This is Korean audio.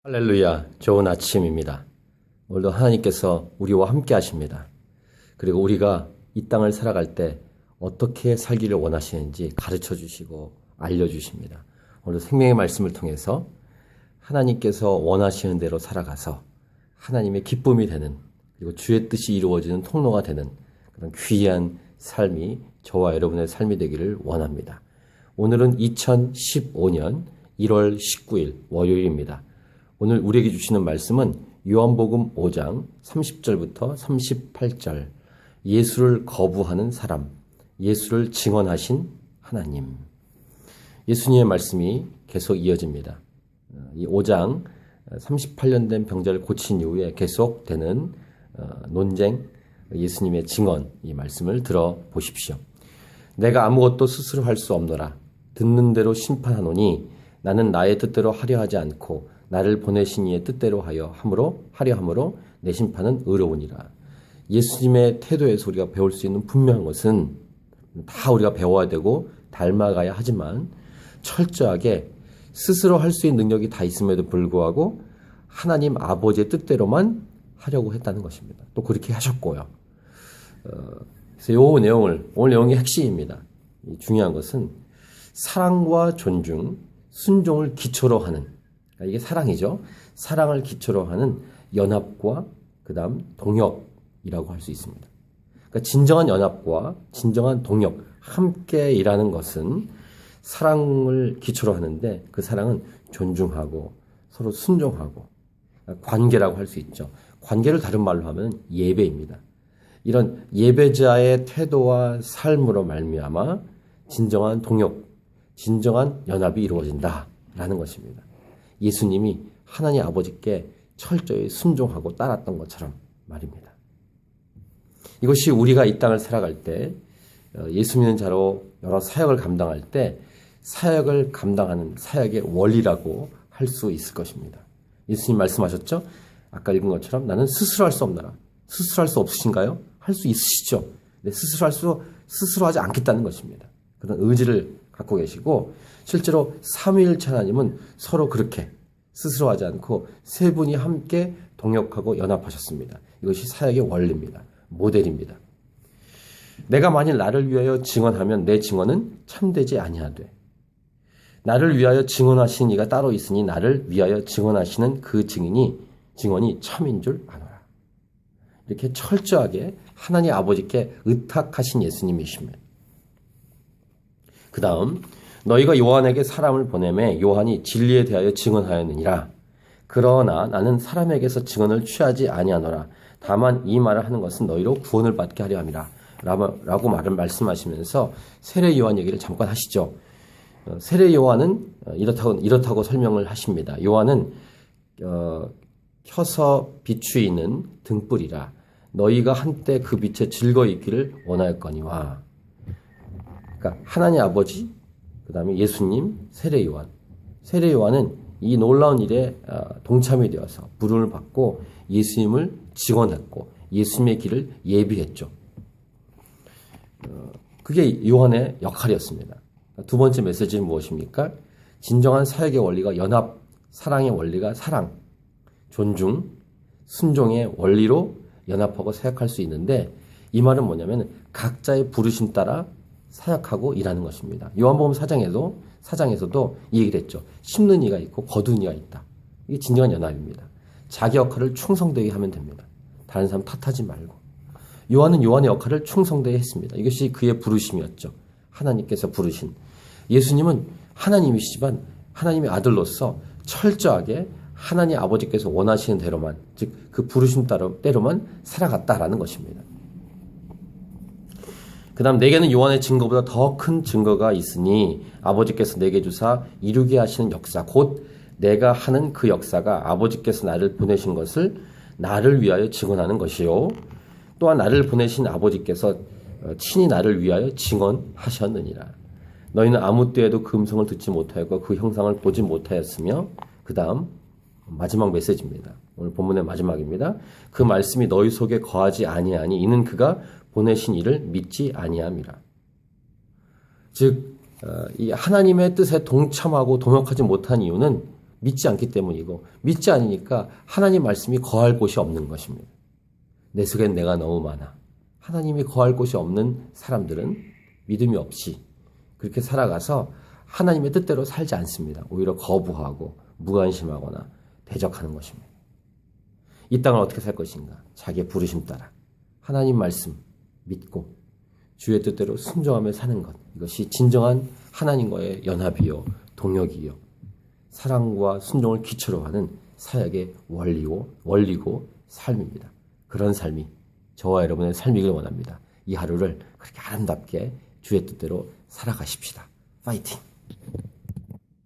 할렐루야, 좋은 아침입니다. 오늘도 하나님께서 우리와 함께 하십니다. 그리고 우리가 이 땅을 살아갈 때 어떻게 살기를 원하시는지 가르쳐 주시고 알려주십니다. 오늘 생명의 말씀을 통해서 하나님께서 원하시는 대로 살아가서 하나님의 기쁨이 되는, 그리고 주의 뜻이 이루어지는 통로가 되는 그런 귀한 삶이 저와 여러분의 삶이 되기를 원합니다. 오늘은 2015년 1월 19일 월요일입니다. 오늘 우리에게 주시는 말씀은 요한복음 5장 30절부터 38절, 예수를 거부하는 사람, 예수를 증언하신 하나님. 예수님의 말씀이 계속 이어집니다. 이 5장 38년 된 병자를 고친 이후에 계속되는 논쟁, 예수님의 증언, 이 말씀을 들어보십시오. 내가 아무것도 스스로 할 수 없노라. 듣는 대로 심판하노니 나는 나의 뜻대로 하려 하지 않고 나를 보내신 이의 뜻대로 하려 함으로 내 심판은 의로우니라. 예수님의 태도에서 우리가 배울 수 있는 분명한 것은 다 우리가 배워야 되고 닮아가야 하지만 철저하게 스스로 할 수 있는 능력이 다 있음에도 불구하고 하나님 아버지의 뜻대로만 하려고 했다는 것입니다. 또 그렇게 하셨고요. 그래서 이 내용을, 오늘 내용의 핵심입니다. 중요한 것은 사랑과 존중, 순종을 기초로 하는, 이게 사랑이죠. 사랑을 기초로 하는 연합과 그 다음 동역이라고 할 수 있습니다. 그러니까 진정한 연합과 진정한 동역, 함께 일하는 것은 사랑을 기초로 하는데, 그 사랑은 존중하고 서로 순종하고 관계라고 할 수 있죠. 관계를 다른 말로 하면 예배입니다. 이런 예배자의 태도와 삶으로 말미암아 진정한 동역, 진정한 연합이 이루어진다라는 것입니다. 예수님이 하나님 아버지께 철저히 순종하고 따랐던 것처럼 말입니다. 이것이 우리가 이 땅을 살아갈 때, 예수 믿는 자로 여러 사역을 감당할 때 사역을 감당하는 사역의 원리라고 할 수 있을 것입니다. 예수님 말씀하셨죠? 아까 읽은 것처럼 나는 스스로 할 수 없나라. 스스로 할 수 없으신가요? 할 수 있으시죠? 네, 스스로 하지 않겠다는 것입니다. 그런 의지를 갖고 계시고, 실제로 삼위일체 하나님은 서로 그렇게 스스로 하지 않고 세 분이 함께 동역하고 연합하셨습니다. 이것이 사역의 원리입니다. 모델입니다. 내가 만일 나를 위하여 증언하면 내 증언은 참되지 아니하되, 나를 위하여 증언하신 이가 따로 있으니 나를 위하여 증언하시는 그 증언이 참인 줄 아노라. 이렇게 철저하게 하나님 아버지께 의탁하신 예수님이십니다. 그 다음, 너희가 요한에게 사람을 보내매 요한이 진리에 대하여 증언하였느니라. 그러나 나는 사람에게서 증언을 취하지 아니하노라. 다만 이 말을 하는 것은 너희로 구원을 받게 하려 함이라. 라고 말씀하시면서 세례 요한 얘기를 잠깐 하시죠. 세례 요한은 이렇다고 설명을 하십니다. 요한은 켜서 비추이는 등불이라. 너희가 한때 그 빛에 즐거이 있기를 원하였거니와. 그러니까 하나님 아버지, 그 다음에 예수님, 세례 요한은 이 놀라운 일에 동참이 되어서 부름을 받고 예수님을 증언했고 예수님의 길을 예비했죠. 그게 요한의 역할이었습니다. 두 번째 메시지는 무엇입니까? 진정한 사역의 원리가 연합, 사랑의 원리가 사랑, 존중, 순종의 원리로 연합하고 사역할 수 있는데, 이 말은 뭐냐면 각자의 부르심 따라 사역하고 일하는 것입니다. 요한복음 4장에서도 이 얘기를 했죠. 심는 이가 있고 거두는 이가 있다. 이게 진정한 연합입니다. 자기 역할을 충성되게 하면 됩니다. 다른 사람 탓하지 말고. 요한은 요한의 역할을 충성되게 했습니다. 이것이 그의 부르심이었죠. 하나님께서 부르신. 예수님은 하나님이시지만 하나님의 아들로서 철저하게 하나님 아버지께서 원하시는 대로만, 즉 그 부르심 대로만 살아갔다라는 것입니다. 그 다음, 내게는 요한의 증거보다 더 큰 증거가 있으니 아버지께서 내게 주사 이루게 하시는 역사, 곧 내가 하는 그 역사가 아버지께서 나를 보내신 것을 나를 위하여 증언하는 것이요, 또한 나를 보내신 아버지께서 친히 나를 위하여 증언하셨느니라. 너희는 아무 때에도 그 음성을 듣지 못하였고 그 형상을 보지 못하였으며, 그 다음 마지막 메시지입니다. 오늘 본문의 마지막입니다. 그 말씀이 너희 속에 거하지 아니하니 이는 그가 보내신 이를 믿지 아니함이라. 즉 이 하나님의 뜻에 동참하고 동역하지 못한 이유는 믿지 않기 때문이고 믿지 않으니까 하나님 말씀이 거할 곳이 없는 것입니다. 내 속엔 내가 너무 많아. 하나님이 거할 곳이 없는 사람들은 믿음이 없이 그렇게 살아가서 하나님의 뜻대로 살지 않습니다. 오히려 거부하고 무관심하거나 대적하는 것입니다. 이 땅을 어떻게 살 것인가? 자기의 부르심 따라 하나님 말씀 믿고 주의 뜻대로 순종하며 사는 것. 이것이 진정한 하나님과의 연합이요 동역이요 사랑과 순종을 기초로 하는 사역의 원리고 삶입니다. 그런 삶이 저와 여러분의 삶이길 원합니다. 이 하루를 그렇게 아름답게 주의 뜻대로 살아가십시다. 파이팅!